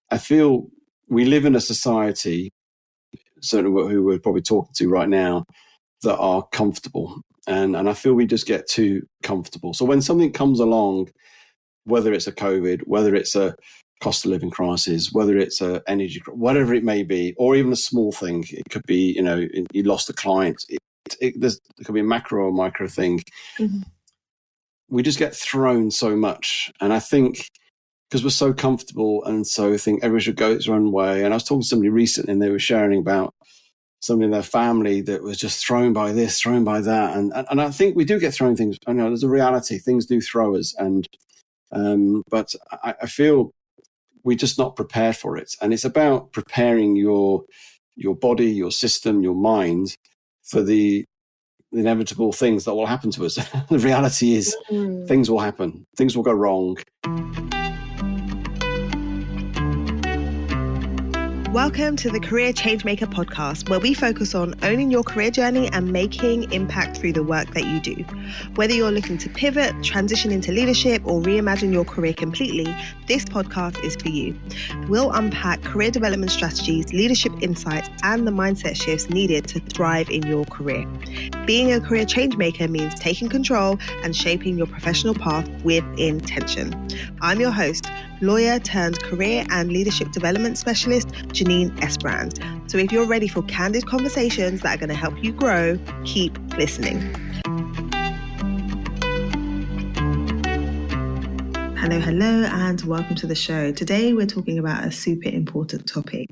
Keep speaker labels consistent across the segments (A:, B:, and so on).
A: I feel we live in a society, certainly who we're probably talking to right now, that are comfortable. And I feel we just get too comfortable. So when something comes along, whether it's a COVID, whether it's a cost of living crisis, whether it's a energy, whatever it may be, or even a small thing, it could be, you lost a client. It could be a macro or micro thing. Mm-hmm. We just get thrown so much. And I think because we're so comfortable and so I think everyone should go its own way. And I was talking to somebody recently and they were sharing about somebody in their family that was just thrown by this, thrown by that. And I think we do get thrown things. I know there's a reality. Things do throw us. But I feel we're just not prepared for it. And it's about preparing your body, your system, your mind for the inevitable things that will happen to us. The reality is things will happen. Things will go wrong.
B: Welcome to the Career Changemaker podcast, where we focus on owning your career journey and making impact through the work that you do. Whether you're looking to pivot, transition into leadership, or reimagine your career completely, this podcast is for you. We'll unpack career development strategies, leadership insights, and the mindset shifts needed to thrive in your career. Being a career changemaker means taking control and shaping your professional path with intention. I'm your host, lawyer turned career and leadership development specialist, Janine Esbrand. So if you're ready for candid conversations that are going to help you grow, keep listening. Hello, and welcome to the show. Today, we're talking about a super important topic.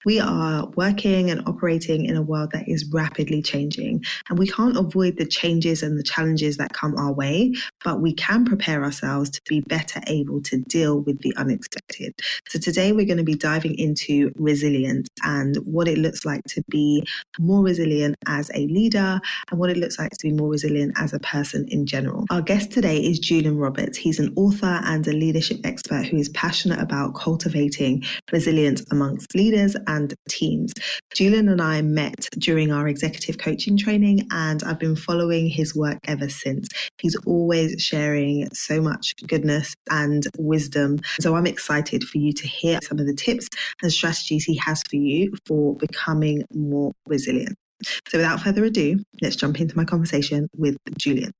B: We are working and operating in a world that is rapidly changing, and we can't avoid the changes and the challenges that come our way, but we can prepare ourselves to be better able to deal with the unexpected. So today we're going to be diving into resilience and what it looks like to be more resilient as a leader and what it looks like to be more resilient as a person in general. Our guest today is Julian Roberts. He's an author and a leadership expert who is passionate about cultivating resilience amongst leaders and teams. Julian and I met during our executive coaching training, and I've been following his work ever since. He's always sharing so much goodness and wisdom. So I'm excited for you to hear some of the tips and strategies he has for you for becoming more resilient. So without further ado, let's jump into my conversation with Julian.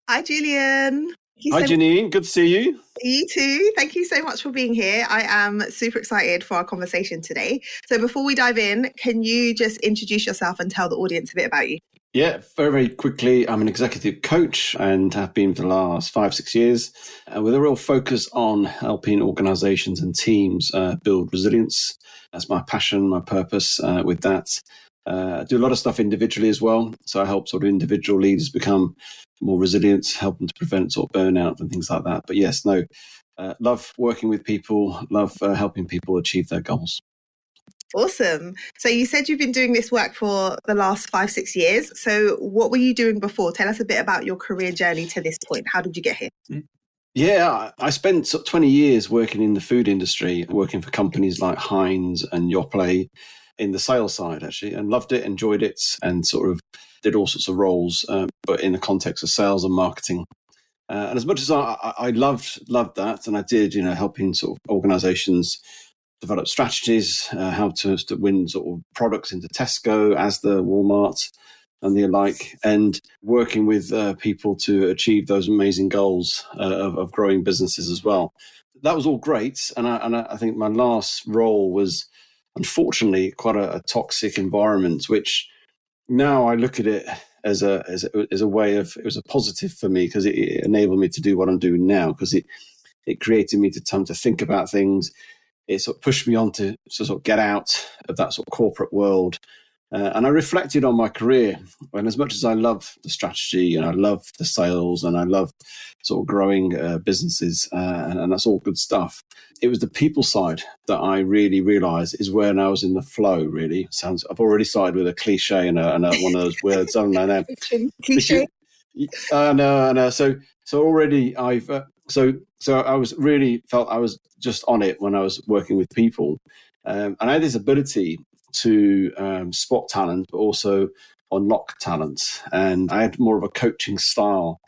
B: Hi, Julian.
A: Hi, Janine. Good to see you.
B: You too. Thank you so much for being here. I am super excited for our conversation today. So before we dive in, can you just introduce yourself and tell the audience a bit about you?
A: Yeah, very, very quickly. I'm an executive coach and have been for the last 5-6 years with a real focus on helping organizations and teams build resilience. That's my passion, my purpose with that. I do a lot of stuff individually as well. So I help sort of individual leaders become more resilient, help them to prevent sort of burnout and things like that. But yes, love working with people, love helping people achieve their goals.
B: Awesome. So you said you've been doing this work for the last 5-6 years. So what were you doing before? Tell us a bit about your career journey to this point. How did you get here?
A: Yeah, I spent sort of 20 years working in the food industry, working for companies like Heinz and Yoplait in the sales side, actually, and loved it, enjoyed it, and sort of did all sorts of roles, but in the context of sales and marketing. And as much as I loved that, and I did, helping sort of organizations develop strategies, how to win sort of products into Tesco, Asda, Walmart, and the like, and working with people to achieve those amazing goals of growing businesses as well. That was all great. And I think my last role was, unfortunately, quite a toxic environment, which now I look at it as a way of, it was a positive for me because it enabled me to do what I'm doing now, because it created me time to think about things. It sort of pushed me on to sort of get out of that sort of corporate world. And I reflected on my career, and as much as I love the strategy and I love the sales and I love sort of growing businesses, and that's all good stuff, it was the people side that I really realized is when I was in the flow, really. I've already started with a cliche and one of those words, haven't I now?
B: Cliche?
A: No. So already so I was really felt I was just on it when I was working with people. And I had this ability to spot talent, but also unlock talent. And I had more of a coaching style.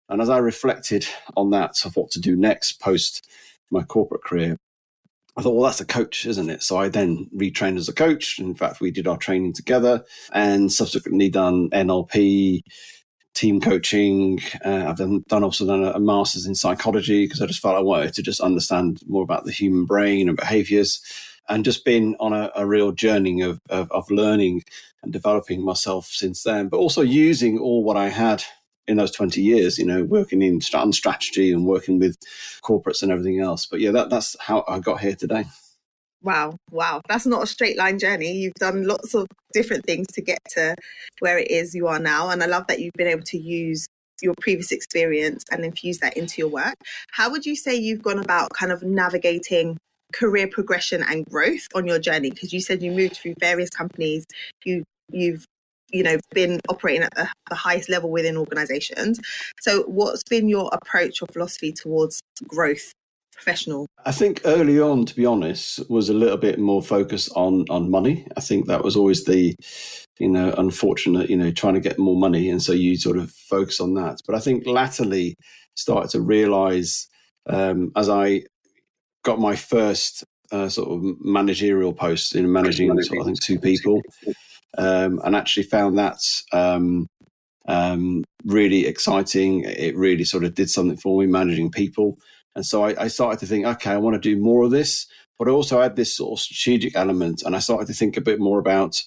A: And as I reflected on that, of what to do next post my corporate career, I thought, well, that's a coach, isn't it? So I then retrained as a coach. In fact, we did our training together and subsequently done NLP, team coaching. I've also done a master's in psychology because I just felt I wanted to just understand more about the human brain and behaviors, and just been on a real journey of learning and developing myself since then, but also using all what I had in those 20 years, working in strategy and working with corporates and everything else. But yeah, that's how I got here today.
B: Wow. That's not a straight line journey. You've done lots of different things to get to where it is you are now. And I love that you've been able to use your previous experience and infuse that into your work. How would you say you've gone about kind of navigating career progression and growth on your journey? Because you said you moved through various companies. You've been operating at the highest level within organizations. So what's been your approach or philosophy towards growth? Professional?
A: I think early on, to be honest, was a little bit more focused on money. I think that was always the, unfortunate, trying to get more money. And so you sort of focus on that. But I think latterly started to realize as I got my first sort of managerial post in managing, I think, 2 people, and actually found that really exciting. It really sort of did something for me, managing people. And so I started to think, okay, I want to do more of this, but I also had this sort of strategic element. And I started to think a bit more about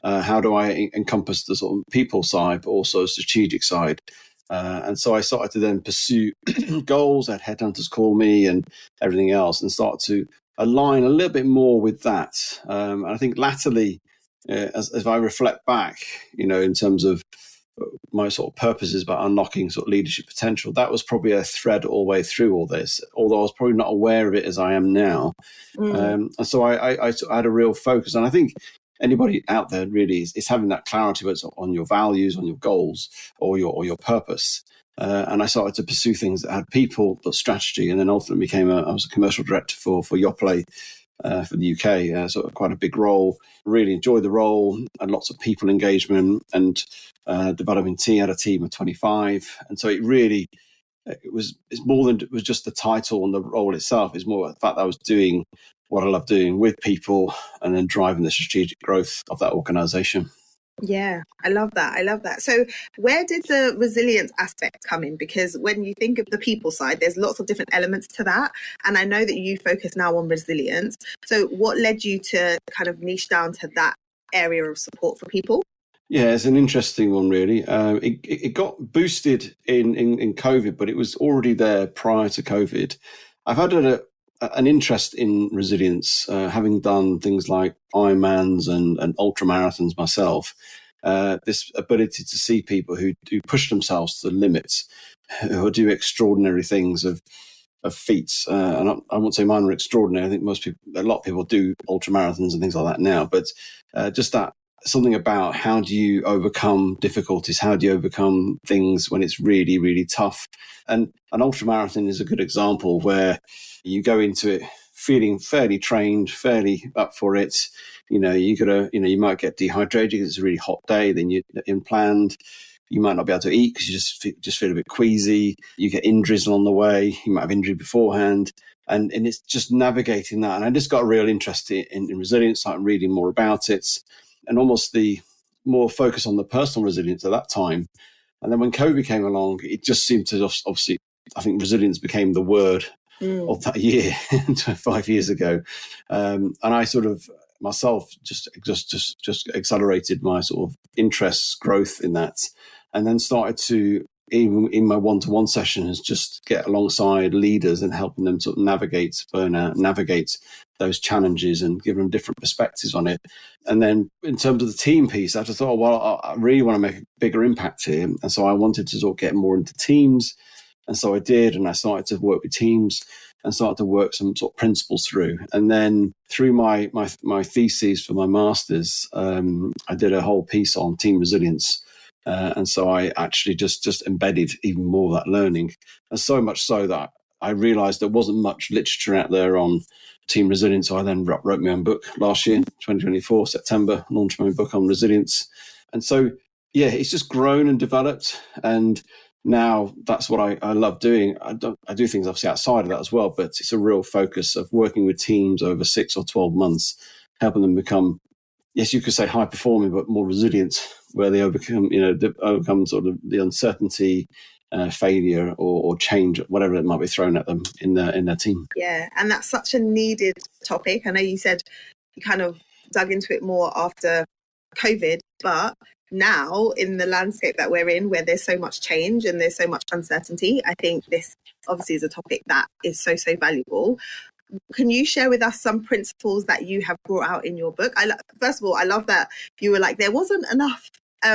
A: how do I encompass the sort of people side, but also strategic side. And so I started to then pursue goals. I had headhunters call me and everything else, and start to align a little bit more with that. And I think latterly, as I reflect back, in terms of my sort of purposes about unlocking sort of leadership potential, that was probably a thread all the way through all this, although I was probably not aware of it as I am now. And so I had a real focus. And I think anybody out there really is having that clarity, whether it's on your values, on your goals, or your purpose. And I started to pursue things that had people, but strategy, and then ultimately I was a commercial director for Yoplait for the UK, sort of quite a big role. Really enjoyed the role and lots of people engagement and developing team. Had a team of 25, and so it's more than it was just the title and the role itself. It's more the fact that I was doing what I love doing with people and then driving the strategic growth of that organisation.
B: Yeah, I love that. So where did the resilience aspect come in? Because when you think of the people side, there's lots of different elements to that. And I know that you focus now on resilience. So what led you to kind of niche down to that area of support for people?
A: Yeah, it's an interesting one, really. It got boosted in COVID, but it was already there prior to COVID. I've had an interest in resilience, having done things like Ironmans and ultra marathons myself. This ability to see people who push themselves to the limits, who do extraordinary things of feats. And I won't say mine were extraordinary. I think a lot of people do ultra marathons and things like that now. But just that something about how do you overcome difficulties? How do you overcome things when it's really, really tough? And an ultra marathon is a good example where you go into it feeling fairly trained, fairly up for it. You might get dehydrated because it's a really hot day. Then you're unplanned. You might not be able to eat because you just feel a bit queasy. You get injuries along the way. You might have injury beforehand. And it's just navigating that. And I just got a real interest in resilience, started reading more about it, and almost the more focus on the personal resilience at that time. And then when COVID came along, it just seemed to obviously, I think resilience became the word of that year, 5 years ago. And I sort of myself just accelerated my sort of interest growth in that, and then started to, even in my one-to-one sessions, just get alongside leaders and helping them sort of navigate burnout, navigate those challenges and give them different perspectives on it. And then in terms of the team piece, I just thought, well, I really want to make a bigger impact here. And so I wanted to sort of get more into teams. And so I did, and I started to work with teams and started to work some sort of principles through. And then through my thesis for my master's, I did a whole piece on team resilience. And so I actually just embedded even more of that learning. And so much so that I realized there wasn't much literature out there on team resilience. So I then wrote my own book last year, 2024, September, launched my own book on resilience. And so, yeah, it's just grown and developed. And now that's what I love doing. I do things obviously outside of that as well, but it's a real focus of working with teams over 6 or 12 months, helping them become, yes, you could say high performing, but more resilient, where they overcome sort of the uncertainty, failure or change, whatever it might be thrown at them in their team.
B: Yeah, and that's such a needed topic. I know you said you kind of dug into it more after COVID, but now in the landscape that we're in, where there's so much change and there's so much uncertainty, I think this obviously is a topic that is so valuable. Can you share with us some principles that you have brought out in your book? First of all, I love that you were like, there wasn't enough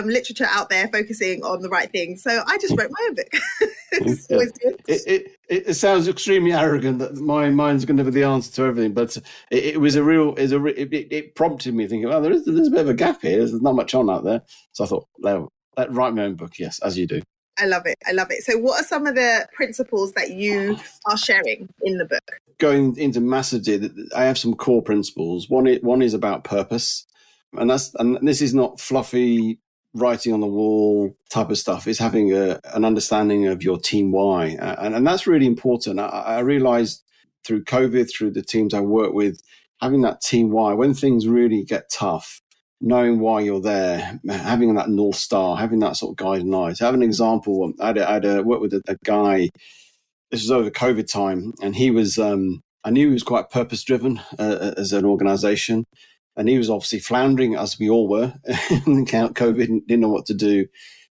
B: literature out there focusing on the right thing, so I just wrote my own book. It's always good.
A: It sounds extremely arrogant that my mind's going to be the answer to everything, but it prompted me thinking, well, there's a bit of a gap here. There's not much on out there, so I thought, let write my own book. Yes, as you do.
B: I love it. So what are some of the principles that you are sharing in the book?
A: Going into massive detail, I have some core principles. One is about purpose, and this is not fluffy writing on the wall type of stuff. It's having an understanding of your team why, and that's really important. I realized through COVID, through the teams I work with, having that team why, when things really get tough, knowing why you're there, having that North Star, having that sort of guiding light. To have an example, I'd worked with a guy, this was over COVID time, and he was, I knew he was quite purpose driven as an organization. And he was obviously floundering, as we all were, in COVID, and didn't know what to do.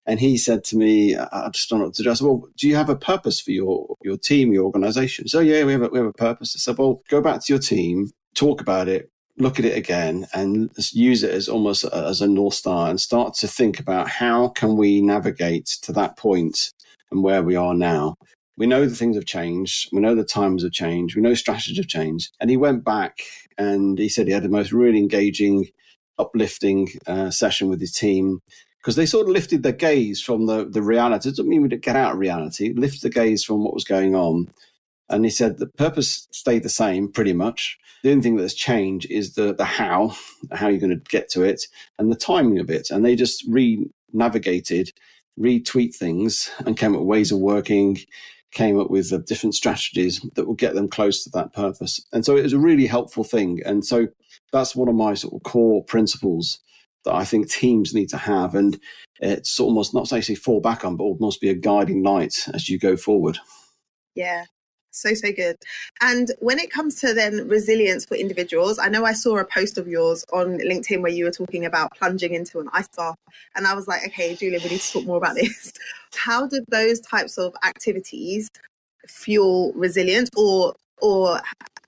A: And he said to me, I just don't know what to do. I said, well, do you have a purpose for your team, your organization? So, yeah, we have a purpose. I said, well, go back to your team, talk about it, look at it again, and use it as almost as a North Star, and start to think about how can we navigate to that point and where we are now. We know that things have changed. We know the times have changed. We know strategies have changed. And he went back and he said he had the most really engaging, uplifting session with his team, because they sort of lifted their gaze from the reality. It doesn't mean we didn't get out of reality. Lift the gaze from what was going on. And he said the purpose stayed the same pretty much. The only thing that's changed is the how you're going to get to it, and the timing of it. And they just re-navigated, retweet things, and came up with ways of working, came up with different strategies that will get them close to that purpose. And so it was a really helpful thing. And so that's one of my sort of core principles that I think teams need to have. And it's almost not actually fall back on, but almost be a guiding light as you go forward.
B: Yeah. So good. And when it comes to then resilience for individuals, I know I saw a post of yours on LinkedIn where you were talking about plunging into an ice bath. And I was like, okay, Julian, we need to talk more about this. How did those types of activities fuel resilience, or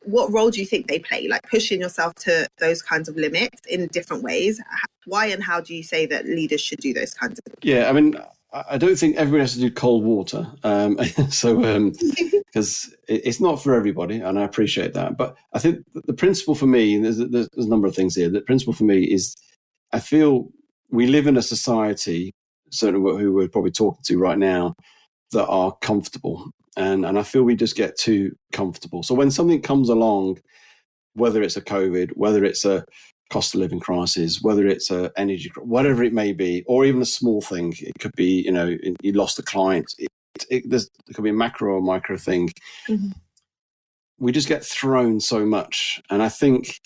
B: what role do you think they play? Like pushing yourself to those kinds of limits in different ways. Why and how do you say that leaders should do those kinds of things?
A: Yeah, I mean, I don't think everybody has to do cold water. Because it's not for everybody, and I appreciate that. But I think the principle for me, and there's a number of things here, the principle for me is I feel we live in a society, certainly who we're probably talking to right now, that are comfortable. And I feel we just get too comfortable. So when something comes along, whether it's a COVID, whether it's a cost of living crisis, whether it's a energy, whatever it may be, or even a small thing, it could be, you lost a client, there could be a macro or micro thing. Mm-hmm. We just get thrown so much. And I think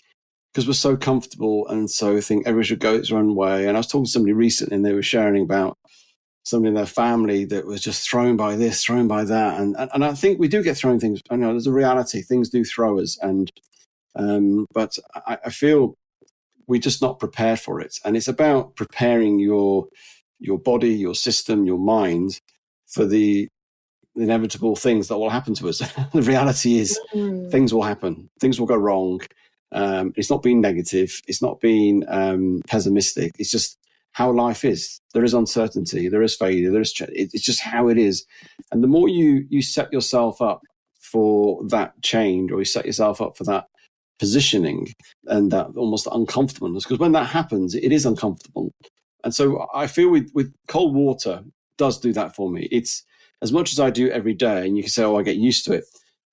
A: because we're so comfortable, and so I think everyone should go its own way. And I was talking to somebody recently, and they were sharing about somebody in their family that was just thrown by this, thrown by that. And I think we do get thrown things. I know there's a reality. Things do throw us. But I feel we're just not prepared for it. And it's about preparing your body, your system, your mind for the inevitable things that will happen to us. The reality is things will happen. Things will go wrong. It's not being negative. It's not being pessimistic. It's just how life is. There is uncertainty. There is failure. It's just how it is. And the more you set yourself up for that change, or you set yourself up for that positioning and that almost uncomfortableness, because when that happens, it is uncomfortable. And so I feel with cold water does do that for me. It's as much as I do every day, and you can say, I get used to it.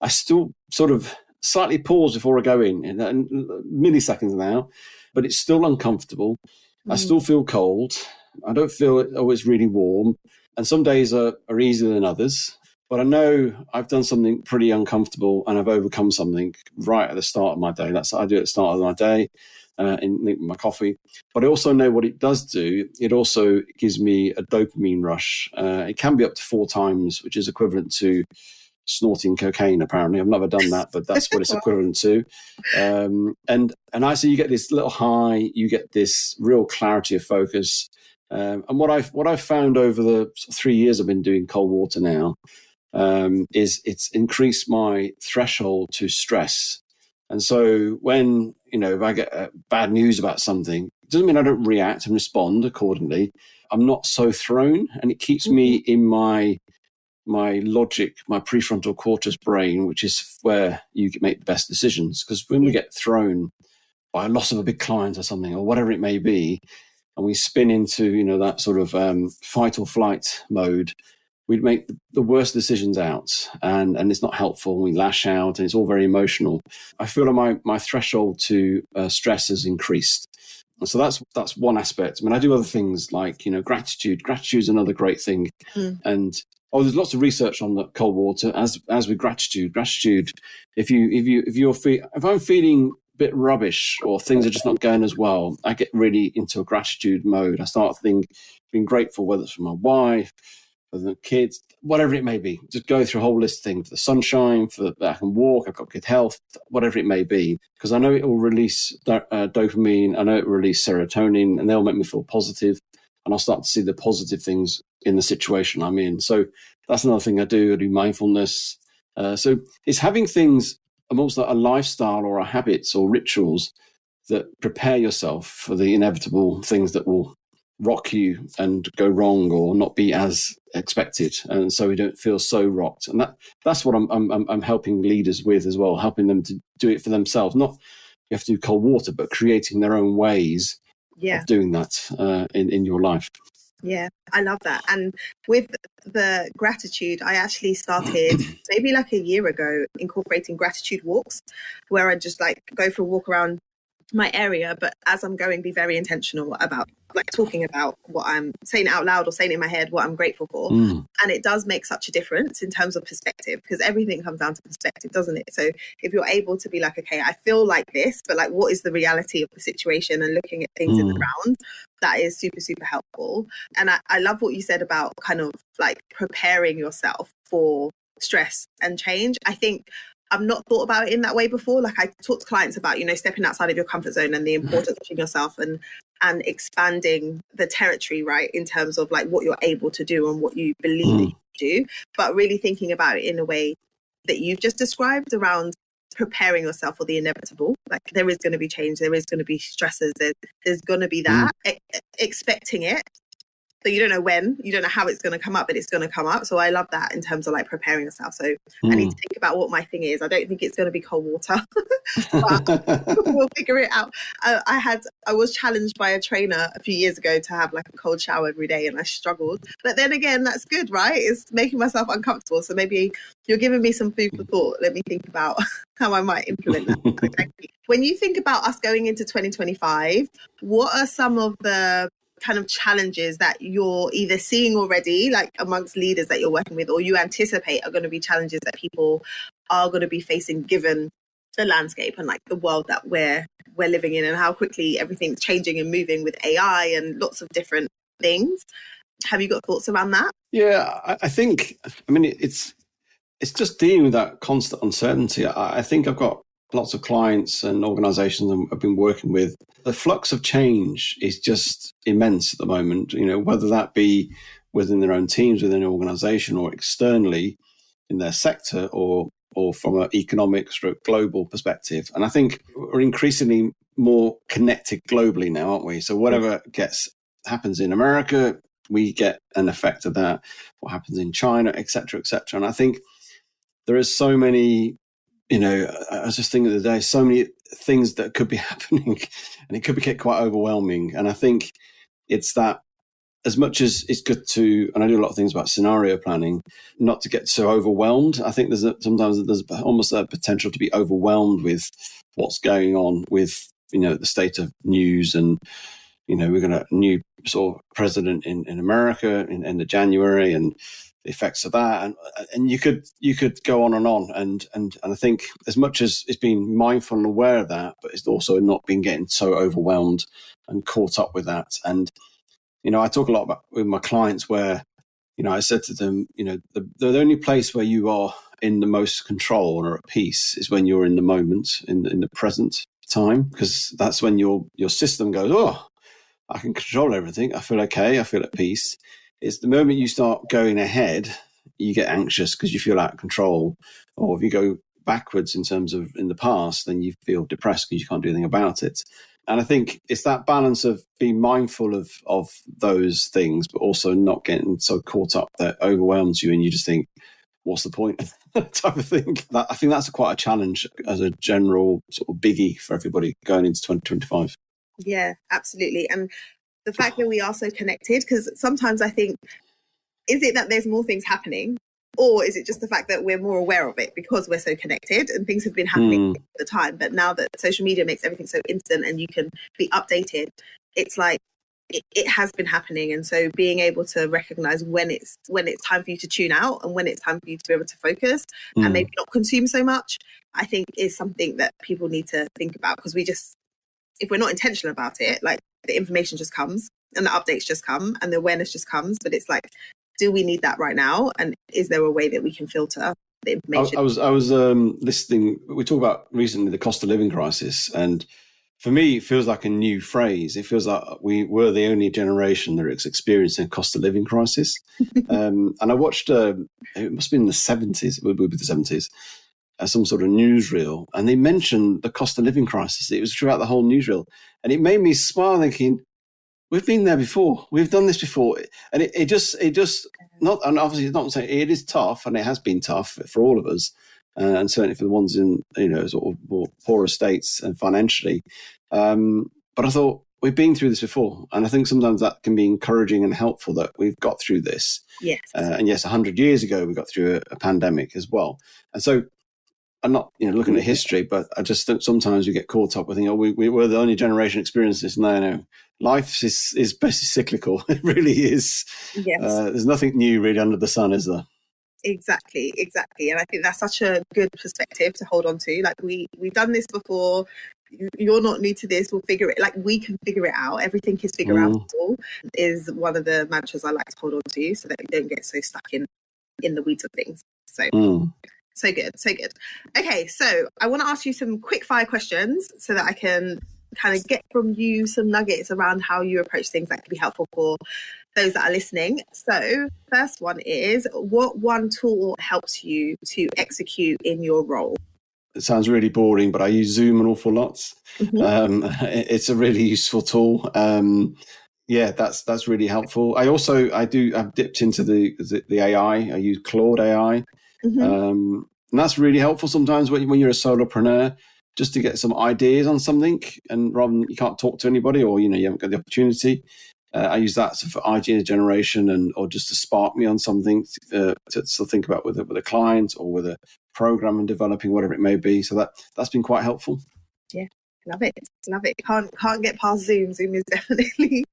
A: I still sort of slightly pause before I go in milliseconds now, but it's still uncomfortable. I still feel cold. I don't feel it's really warm. And some days are easier than others. But I know I've done something pretty uncomfortable and I've overcome something right at the start of my day. That's what I do at the start of my day in my coffee. But I also know what it does do. It also gives me a dopamine rush. It can be up to 4 times, which is equivalent to snorting cocaine, apparently. I've never done that, but that's what it's equivalent to. And I say you get this little high, you get this real clarity of focus. And what I've found over the 3 years I've been doing cold water now, is it's increased my threshold to stress. And so when, if I get bad news about something, it doesn't mean I don't react and respond accordingly. I'm not so thrown, and it keeps me in my logic, my prefrontal cortex brain, which is where you make the best decisions. Because when we get thrown by a loss of a big client or something, or whatever it may be, and we spin into, that sort of fight or flight mode, we'd make the worst decisions out, and it's not helpful. We lash out, and it's all very emotional. I feel like my threshold to stress has increased. And so that's one aspect. I mean, I do other things like, gratitude. Gratitude is another great thing. And there's lots of research on the cold water as with gratitude. Gratitude, if I'm feeling a bit rubbish or things are just not going as well, I get really into a gratitude mode. I start being grateful, whether it's for my wife, for the kids, whatever it may be. Just go through a whole list of things, for the sunshine, for that I can walk, I've got good health, whatever it may be. Because I know it will release dopamine, I know it will release serotonin, and they'll make me feel positive, and I'll start to see the positive things in the situation I'm in. So that's another thing I do. I do mindfulness. So it's having things amongst a lifestyle or habits or rituals that prepare yourself for the inevitable things that will rock you and go wrong or not be as expected, and so we don't feel so rocked. And that's what I'm helping leaders with as well, helping them to do it for themselves. Not you have to do cold water, but creating their own ways of doing that in your life.
B: Yeah, I love that. And with the gratitude, I actually started maybe like a year ago incorporating gratitude walks, where I just like go for a walk around my area, but as I'm going, be very intentional about like talking about what I'm saying out loud or saying in my head, what I'm grateful for. And it does make such a difference in terms of perspective, because everything comes down to perspective, doesn't it? So if you're able to be like, okay, I feel like this, but like, what is the reality of the situation, and looking at things in the round, that is super, super helpful. And I love what you said about kind of like preparing yourself for stress and change. I think I've not thought about it in that way before. Like I talk to clients about, stepping outside of your comfort zone and the importance of pushing yourself and expanding the territory, right, in terms of like what you're able to do and what you believe that you do, but really thinking about it in a way that you've just described around preparing yourself for the inevitable. Like there is going to be change, there is going to be stresses, there's going to be that, expecting it. So you don't know when, you don't know how it's going to come up, but it's going to come up. So I love that in terms of like preparing yourself. So I need to think about what my thing is. I don't think it's going to be cold water, but we'll figure it out. I was challenged by a trainer a few years ago to have like a cold shower every day, and I struggled. But then again, that's good, right? It's making myself uncomfortable. So maybe you're giving me some food for thought. Let me think about how I might implement that. Okay. When you think about us going into 2025, what are some of the kind of challenges that you're either seeing already, like amongst leaders that you're working with, or you anticipate are going to be challenges that people are going to be facing given the landscape and like the world that we're living in, and how quickly everything's changing and moving with AI and lots of different things? Have you got thoughts around that?
A: Yeah, I think, it's just dealing with that constant uncertainty. I think I've got lots of clients and organizations I've been working with. The flux of change is just immense at the moment, whether that be within their own teams, within an organization, or externally in their sector, or from an economic global perspective. And I think we're increasingly more connected globally now, aren't we? So whatever happens in America, we get an effect of that. What happens in China, et cetera, et cetera. And I think there is so many, I was just thinking the other day, so many things that could be happening, and it could get quite overwhelming. And I think it's that, as much as it's good to, and I do a lot of things about scenario planning, not to get so overwhelmed. I think sometimes there's almost a potential to be overwhelmed with what's going on with, the state of news and we're going to new sort of president in America in end of January, and the effects of that, and you could go on and on, and I think as much as it's being mindful and aware of that, but it's also not been getting so overwhelmed and caught up with that. And I talk a lot about with my clients where I said to them, the only place where you are in the most control or at peace is when you're in the moment, in the present time, because that's when your system goes, oh, I can control everything. I feel okay. I feel at peace. It's the moment you start going ahead, you get anxious because you feel out of control. Or if you go backwards in terms of in the past, then you feel depressed because you can't do anything about it. And I think it's that balance of being mindful of those things, but also not getting so caught up that overwhelms you and you just think, what's the point? type of thing. I think that's quite a challenge as a general sort of biggie for everybody going into 2025.
B: Yeah, absolutely. And the fact that we are so connected, because sometimes I think, is it that there's more things happening, or is it just the fact that we're more aware of it because we're so connected and things have been happening all the time? But now that social media makes everything so instant and you can be updated, it's like it has been happening. And so being able to recognize when it's time for you to tune out and when it's time for you to be able to focus and maybe not consume so much, I think is something that people need to think about, because if we're not intentional about it, like the information just comes and the updates just come and the awareness just comes. But it's like, do we need that right now? And is there a way that we can filter the information?
A: I was listening. We talked about recently the cost of living crisis, and for me, it feels like a new phrase. It feels like we were the only generation that is experiencing a cost of living crisis. And I watched, it must have been the 70s, it would be the 70s, some sort of newsreel, and they mentioned the cost of living crisis. It was throughout the whole newsreel, and it made me smile, thinking, we've been there before. We've done this before, and it just not. And obviously, it's not saying it is tough, and it has been tough for all of us, and certainly for the ones in sort of more poorer states and financially. But I thought we've been through this before, and I think sometimes that can be encouraging and helpful that we've got through this.
B: Yes,
A: and yes, 100 years ago we got through a pandemic as well, and so. I'm not, looking at history, but I just think sometimes we get caught up with thinking, we were the only generation experiencing this. No. Life is basically cyclical. It really is.
B: Yes.
A: There's nothing new really under the sun, is there?
B: Exactly. And I think that's such a good perspective to hold on to. Like we've done this before. You're not new to this. We'll figure it. Like we can figure it out. Everything is figure outable. Is one of the mantras I like to hold on to, so that we don't get so stuck in the weeds of things. So. So good. Okay, so I want to ask you some quick fire questions so that I can kind of get from you some nuggets around how you approach things that could be helpful for those that are listening. So first one is, what one tool helps you to execute in your role?
A: It sounds really boring, but I use Zoom an awful lot. It's a really useful tool. Yeah, that's really helpful. I've dipped into the AI. I use Claude AI. And that's really helpful sometimes when you're a solopreneur, just to get some ideas on something, and rather than you can't talk to anybody, or you haven't got the opportunity. I use that for idea generation or just to spark me on something to think about with a client or with a program and developing, whatever it may be. So that's been quite helpful.
B: Yeah, love it. Can't get past Zoom. Zoom is definitely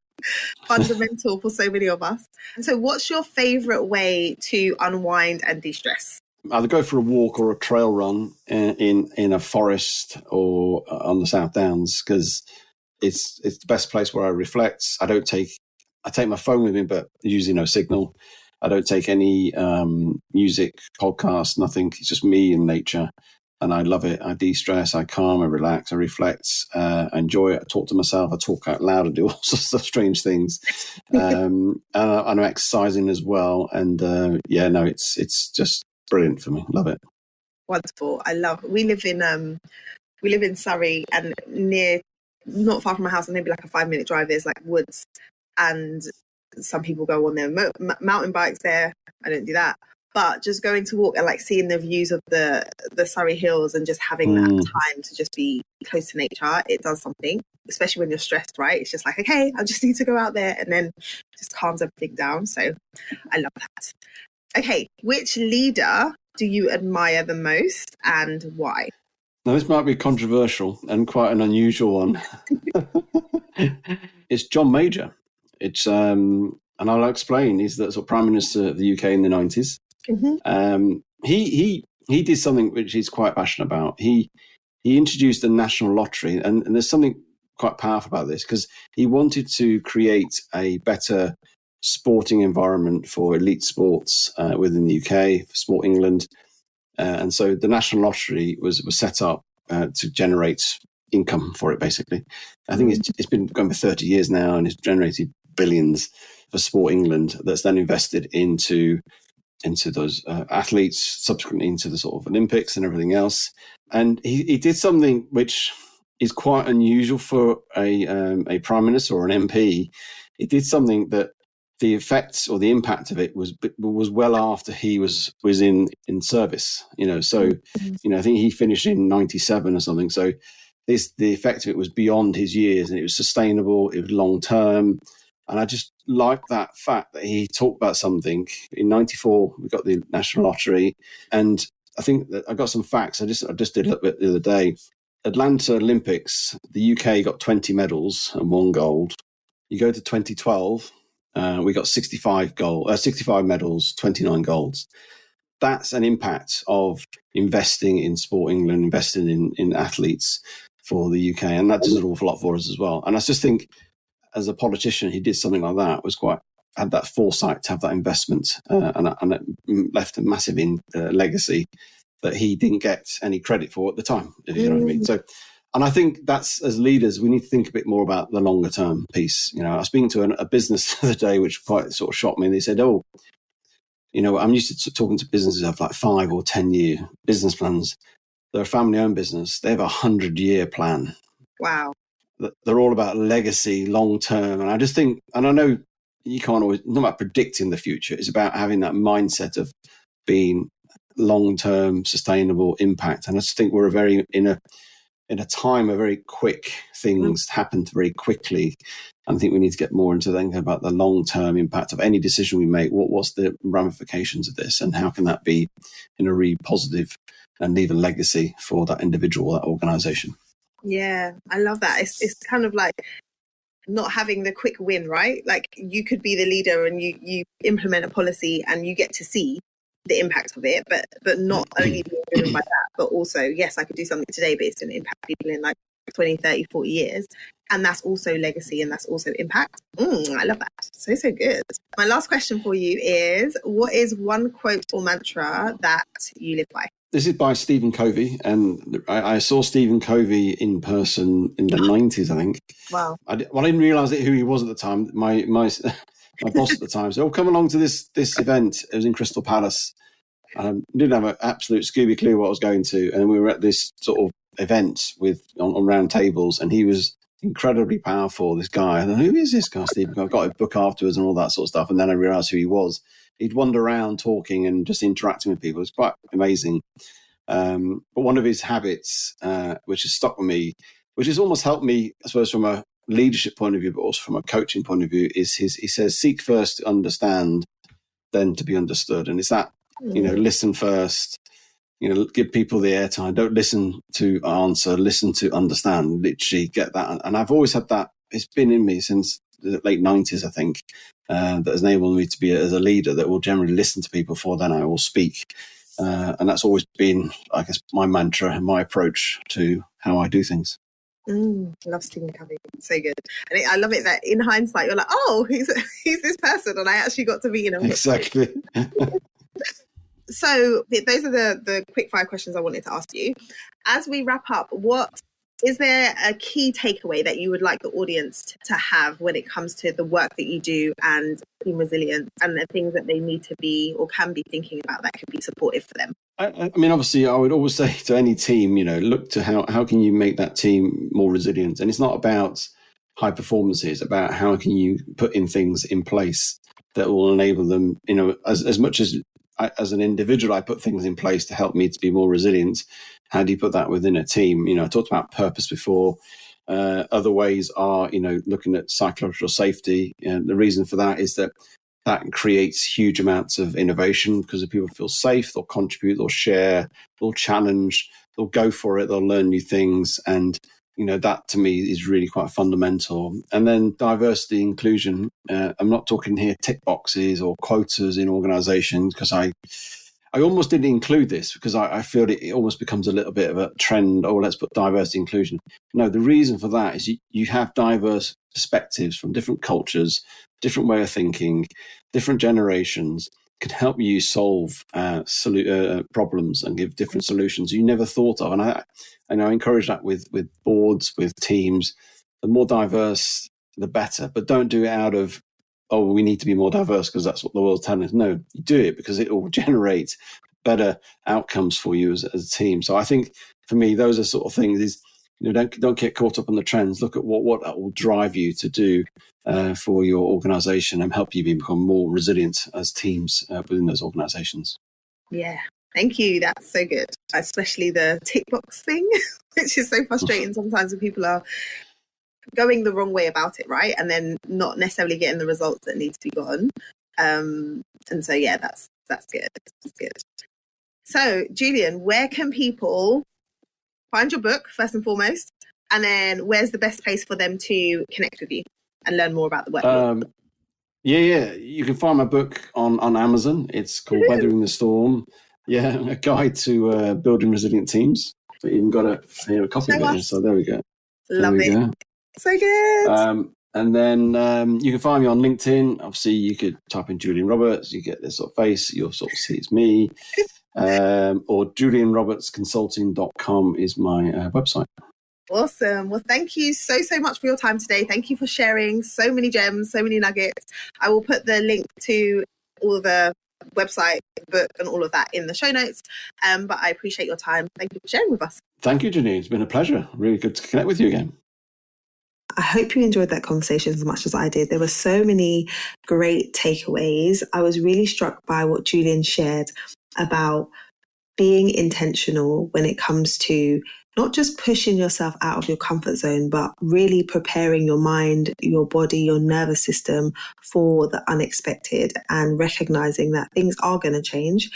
B: fundamental for so many of us. So what's your favorite way to unwind and de-stress?
A: Either go for a walk or a trail run in a forest or on the South Downs, because it's the best place where I reflect. I take my phone with me, but usually no signal. I don't take any music, podcast, nothing. It's just me and nature. And I love it. I de-stress, I calm, I relax, I reflect, I enjoy it. I talk to myself, I talk out loud, I do all sorts of strange things. And I'm exercising as well. And it's just brilliant for me. Love it.
B: Wonderful. We live in Surrey, and not far from my house, maybe like a 5-minute drive, there's like woods, and some people go on their mountain bikes there. I don't do that. But just going to walk and like seeing the views of the Surrey Hills and just having that time to just be close to nature, it does something, especially when you're stressed, right? It's just like, okay, I just need to go out there, and then just calms everything down. So I love that. Okay, which leader do you admire the most and why?
A: Now, this might be controversial and quite an unusual one. It's John Major. It's and I'll explain. He's the sort of Prime Minister of the UK in the 90s. He did something which he's quite passionate about. He introduced the national lottery, and there's something quite powerful about this, because he wanted to create a better sporting environment for elite sports within the UK, for Sport England. And so the national lottery was set up to generate income for it, basically. I think it's been going for 30 years now, and it's generated billions for Sport England that's then invested into those athletes, subsequently into the sort of Olympics and everything else. And he did something which is quite unusual for a prime minister or an MP. He did something that the effects or the impact of it was well after he was in service. So I think he finished in 97 or something. So the effect of it was beyond his years, and it was sustainable. It was long term. And I just like that fact that he talked about something. In 94, we got the national lottery. And I think that I got some facts. I just did a little bit the other day. Atlanta Olympics, the UK got 20 medals and 1 gold. You go to 2012, we got 65 medals, 29 golds. That's an impact of investing in Sport England, investing in athletes for the UK. And that does an awful lot for us as well. And I just think, as a politician, he did something like that, had that foresight to have that investment, and it left a massive legacy that he didn't get any credit for at the time, if you know what I mean. So, and I think that's, as leaders, we need to think a bit more about the longer term piece. I was speaking to a business the other day, which quite sort of shocked me. And they said, I'm used to talking to businesses of like 5 or 10 year business plans. They're a family owned business. They have a 100-year plan.
B: Wow.
A: They're all about legacy, long term. And I just think, and I know you can't always, not about predicting the future, it's about having that mindset of being long term, sustainable impact. And I just think we're in a time of very quick things happen very quickly. And I think we need to get more into thinking about the long term impact of any decision we make. What's the ramifications of this, and how can that be in a really positive and leave a legacy for that individual, that organization?
B: Yeah, I love that. It's kind of like not having the quick win, right? Like, you could be the leader and you implement a policy and you get to see the impact of it, but not only being driven by that, but also, yes, I could do something today, but it's going to impact people in like 20, 30, 40 years. And that's also legacy, and that's also impact. I love that. So good. My last question for you is, what is one quote or mantra that you live by?
A: This is by Stephen Covey, and I saw Stephen Covey in person in the 90s, I think.
B: Wow.
A: I didn't realise who he was at the time. My boss at the time said, come along to this event. It was in Crystal Palace. Didn't have an absolute Scooby clue what I was going to. And we were at this sort of event on round tables, and he was incredibly powerful, this guy. And who is this guy, Stephen? I got a book afterwards and all that sort of stuff. And then I realised who he was. He'd wander around talking and just interacting with people. It was quite amazing. But one of his habits, which has stuck with me, which has almost helped me, I suppose, from a leadership point of view, but also from a coaching point of view, is he says, seek first to understand, then to be understood. And it's that, listen first, give people the airtime. Don't listen to answer, listen to understand, literally get that. And I've always had that. It's been in me since the late 90s, I think. That has enabled me to be as a leader that will generally listen to people before then I will speak. And that's always been, I guess, my mantra and my approach to how I do things.
B: Love Stephen Covey. So good. And I love it that in hindsight, you're like, oh, he's this person. And I actually got to meet him.
A: Exactly.
B: So those are the quick fire questions I wanted to ask you. As we wrap up, is there a key takeaway that you would like the audience to have when it comes to the work that you do and being resilient, and the things that they need to be or can be thinking about that could be supportive for them?
A: I mean, obviously, I would always say to any team, look to how can you make that team more resilient? And it's not about high performance. It's about how can you put in things in place that will enable them, as much as an individual, I put things in place to help me to be more resilient. How do you put that within a team? I talked about purpose before. Other ways are, looking at psychological safety. And the reason for that is that creates huge amounts of innovation, because if people feel safe, they'll contribute, they'll share, they'll challenge, they'll go for it, they'll learn new things. And that to me is really quite fundamental. And then diversity, inclusion. I'm not talking here tick boxes or quotas in organizations, because I almost didn't include this because I feel it almost becomes a little bit of a trend. Oh, let's put diversity, inclusion. No, the reason for that is you have diverse perspectives from different cultures, different way of thinking, different generations, can help you solve problems and give different solutions you never thought of. And I encourage that with boards, with teams. The more diverse, the better. But don't do it out of, oh, we need to be more diverse because that's what the world's telling us. No, you do it because it will generate better outcomes for you as a team. So I think for me, those are sort of things is, don't get caught up on the trends. Look at what that will drive you to do for your organization and help you become more resilient as teams within those organizations.
B: Yeah. Thank you. That's so good. Especially the tick box thing, which is so frustrating sometimes when people are going the wrong way about it, right? And then not necessarily getting the results that need to be gotten. And so, yeah, that's good. That's good. So, Julian, where can people find your book, first and foremost? And then where's the best place for them to connect with you and learn more about the work?
A: Yeah. You can find my book on Amazon. It's called Weathering the Storm. Yeah, a guide to building resilient teams. But even got a copy of it here. So there we go.
B: Love it. Go. So good.
A: And then you can find me on LinkedIn. Obviously, you could type in Julian Roberts. You get this sort of face. You'll sort of see it's me. Or julianrobertsconsulting.com is my website.
B: Awesome. Well, thank you so much for your time today. Thank you for sharing so many gems, so many nuggets. I will put the link to all the website, book, and all of that in the show notes. But I appreciate your time. Thank you for sharing with us.
A: Thank you, Janine. It's been a pleasure. Really good to connect with you again.
B: I hope you enjoyed that conversation as much as I did. There were so many great takeaways. I was really struck by what Julian shared about being intentional when it comes to not just pushing yourself out of your comfort zone, but really preparing your mind, your body, your nervous system for the unexpected and recognizing that things are going to change.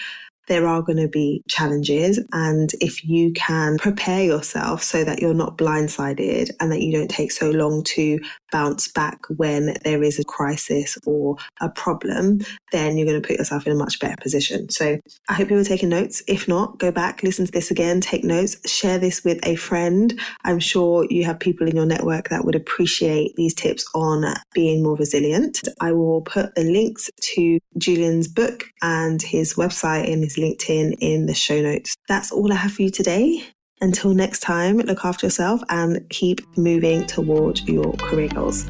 B: There are going to be challenges. And if you can prepare yourself so that you're not blindsided and that you don't take so long to bounce back when there is a crisis or a problem, then you're going to put yourself in a much better position. So I hope you were taking notes. If not, go back, listen to this again, take notes, share this with a friend. I'm sure you have people in your network that would appreciate these tips on being more resilient. I will put the links to Julian's book and his website and his LinkedIn in the show notes. That's all I have for you today. Until next time, look after yourself and keep moving towards your career goals.